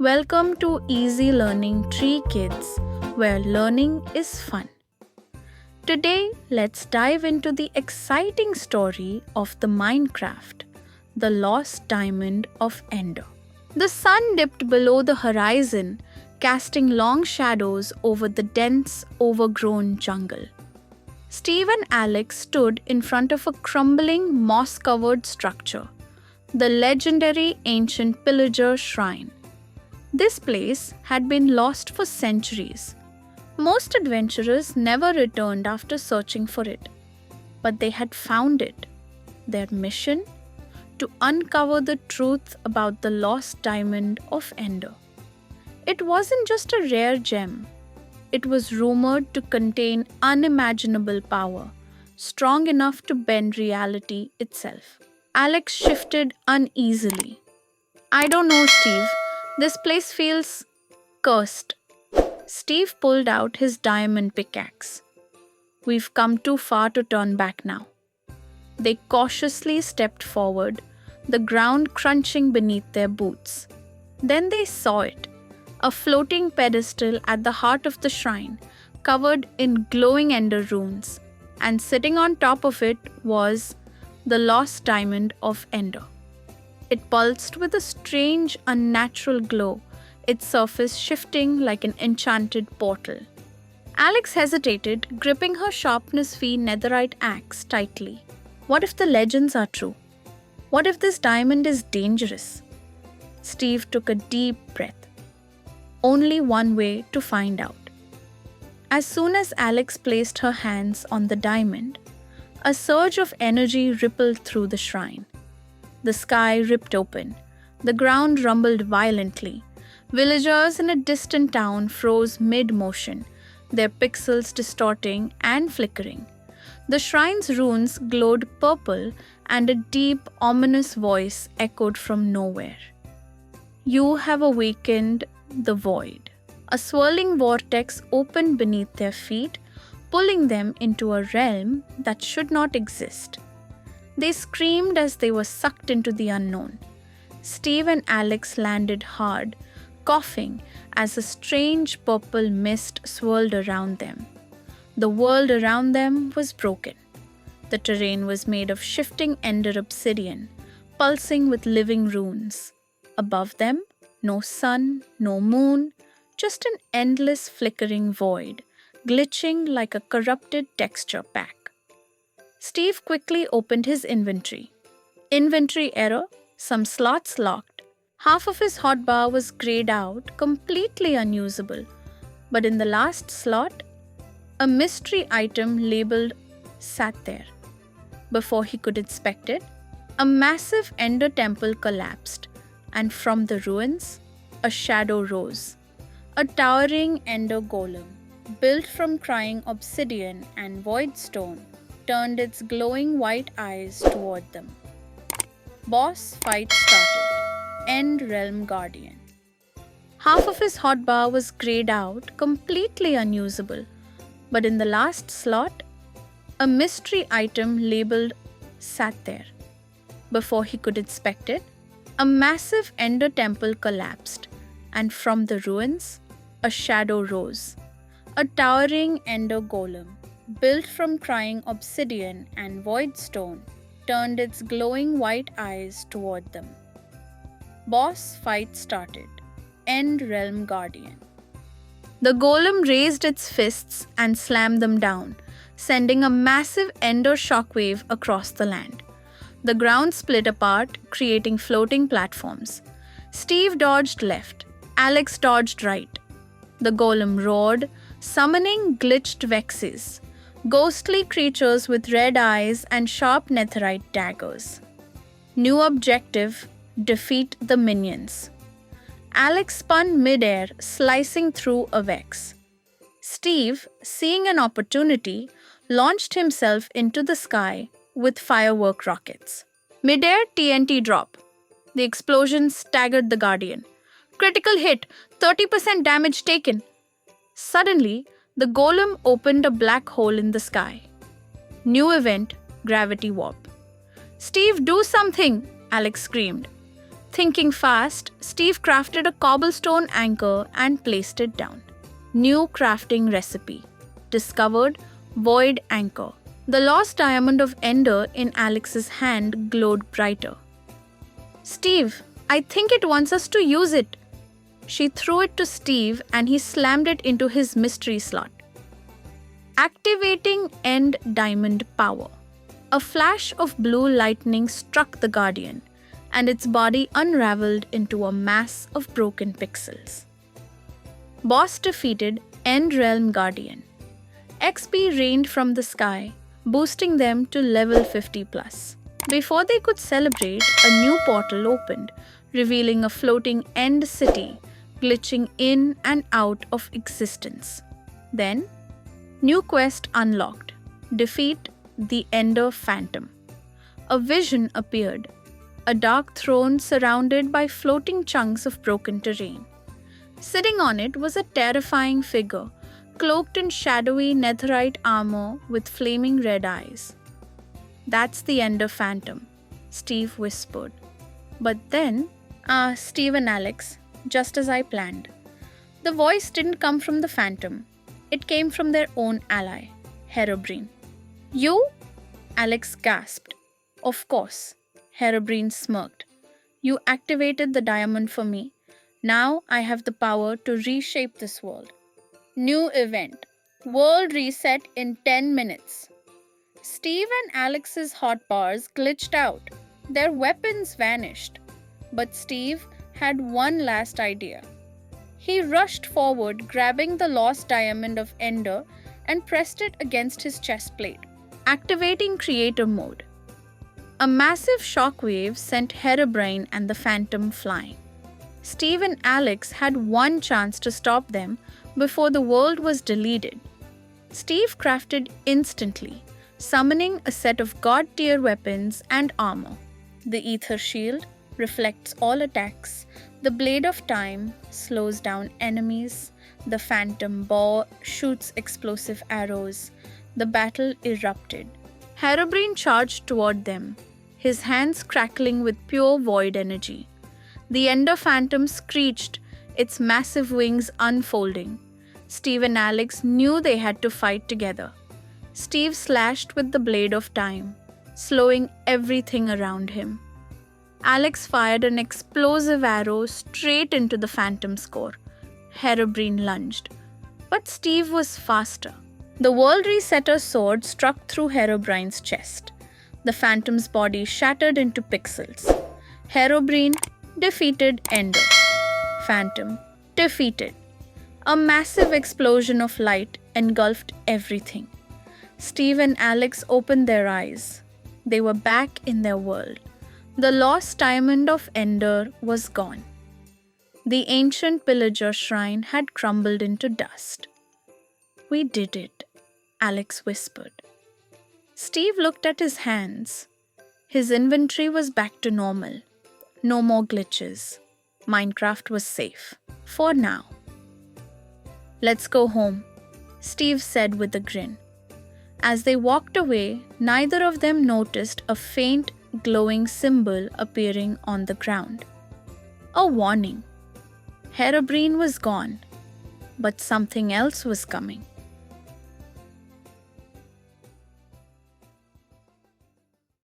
Welcome to Easy Learning Tree Kids, where learning is fun. Today, let's dive into the exciting story of the Minecraft, the lost diamond of Ender. The sun dipped below the horizon, casting long shadows over the dense, overgrown jungle. Steve and Alex stood in front of a crumbling, moss-covered structure, the legendary ancient pillager shrine. This place had been lost for centuries. Most adventurers never returned after searching for it, but they had found it. Their mission? To uncover the truth about the lost diamond of Ender. It wasn't just a rare gem. It was rumored to contain unimaginable power, strong enough to bend reality itself. Alex shifted uneasily. I don't know, Steve. This place feels cursed. Steve pulled out his diamond pickaxe. We've come too far to turn back now. They cautiously stepped forward, the ground crunching beneath their boots. Then they saw it, a floating pedestal at the heart of the shrine, covered in glowing ender runes, and sitting on top of it was the lost diamond of Ender. It pulsed with a strange, unnatural glow, its surface shifting like an enchanted portal. Alex hesitated, gripping her sharpness-fee netherite axe tightly. What if the legends are true? What if this diamond is dangerous? Steve took a deep breath. Only one way to find out. As soon as Alex placed her hands on the diamond, a surge of energy rippled through the shrine. The sky ripped open. The ground rumbled violently. Villagers in a distant town froze mid-motion, their pixels distorting and flickering. The shrine's runes glowed purple, and a deep, ominous voice echoed from nowhere. You have awakened the void. A swirling vortex opened beneath their feet, pulling them into a realm that should not exist. They screamed as they were sucked into the unknown. Steve and Alex landed hard, coughing as a strange purple mist swirled around them. The world around them was broken. The terrain was made of shifting ender obsidian, pulsing with living runes. Above them, no sun, no moon, just an endless flickering void, glitching like a corrupted texture pack. Steve quickly opened his inventory. Inventory error, some slots locked. Half of his hotbar was grayed out, completely unusable. But in the last slot, a mystery item labeled sat there. Before he could inspect it, a massive ender temple collapsed, and from the ruins, a shadow rose. A towering ender golem, built from crying obsidian and void stone, turned its glowing white eyes toward them. Boss fight started. End Realm Guardian. Half of his hotbar was grayed out, completely unusable. But in the last slot, a mystery item labeled sat there. Before he could inspect it, a massive ender temple collapsed, and from the ruins, a shadow rose. A towering ender golem, built from crying obsidian and void stone, turned its glowing white eyes toward them. Boss fight started. End Realm Guardian. The golem raised its fists and slammed them down, sending a massive ender shockwave across the land. The ground split apart, creating floating platforms. Steve dodged left. Alex dodged right. The golem roared, summoning glitched vexes, ghostly creatures with red eyes and sharp netherite daggers. New objective: defeat the minions. Alex spun midair, slicing through a vex. Steve, seeing an opportunity, launched himself into the sky with firework rockets. Midair TNT drop. The explosion staggered the Guardian. Critical hit, 30% damage taken. Suddenly, the golem opened a black hole in the sky. New event, gravity warp. Steve, do something, Alex screamed. Thinking fast, Steve crafted a cobblestone anchor and placed it down. New crafting recipe. Discovered void anchor. The lost diamond of Ender in Alex's hand glowed brighter. Steve, I think it wants us to use it. She threw it to Steve and he slammed it into his mystery slot. Activating End Diamond Power. A flash of blue lightning struck the Guardian, and its body unraveled into a mass of broken pixels. Boss defeated End Realm Guardian. XP rained from the sky, boosting them to level 50 plus. Before they could celebrate, a new portal opened, revealing a floating End City, glitching in and out of existence. Then, new quest unlocked. Defeat the Ender Phantom. A vision appeared. A dark throne surrounded by floating chunks of broken terrain. Sitting on it was a terrifying figure, cloaked in shadowy netherite armor with flaming red eyes. "That's the Ender Phantom," Steve whispered. But then, Steve and Alex, just as I planned. The voice didn't come from the Phantom. It came from their own ally, Herobrine. "You?" Alex gasped. "Of course," Herobrine smirked. "You activated the diamond for me. Now I have the power to reshape this world." New event. World reset in 10 minutes. Steve and Alex's hotbars glitched out. Their weapons vanished. But Steve had one last idea. He rushed forward, grabbing the lost diamond of Ender and pressed it against his chest plate, activating creator mode. A massive shockwave sent Herobrine and the Phantom flying. Steve and Alex had one chance to stop them before the world was deleted. Steve crafted instantly, summoning a set of god-tier weapons and armor. The Ether Shield reflects all attacks. The Blade of Time slows down enemies. The Phantom Bow shoots explosive arrows. The battle erupted. Herobrine charged toward them, his hands crackling with pure void energy. The Ender Phantom screeched, its massive wings unfolding. Steve and Alex knew they had to fight together. Steve slashed with the Blade of Time, slowing everything around him. Alex fired an explosive arrow straight into the Phantom's core. Herobrine lunged, but Steve was faster. The World Resetter's sword struck through Herobrine's chest. The Phantom's body shattered into pixels. Herobrine defeated Ender. Phantom defeated. A massive explosion of light engulfed everything. Steve and Alex opened their eyes. They were back in their world. The lost diamond of Ender was gone. The ancient pillager shrine had crumbled into dust. "We did it," Alex whispered. Steve looked at his hands. His inventory was back to normal. No more glitches. Minecraft was safe. For now. "Let's go home," Steve said with a grin. As they walked away, neither of them noticed a faint, glowing symbol appearing on the ground. A warning. Herobrine was gone, but something else was coming.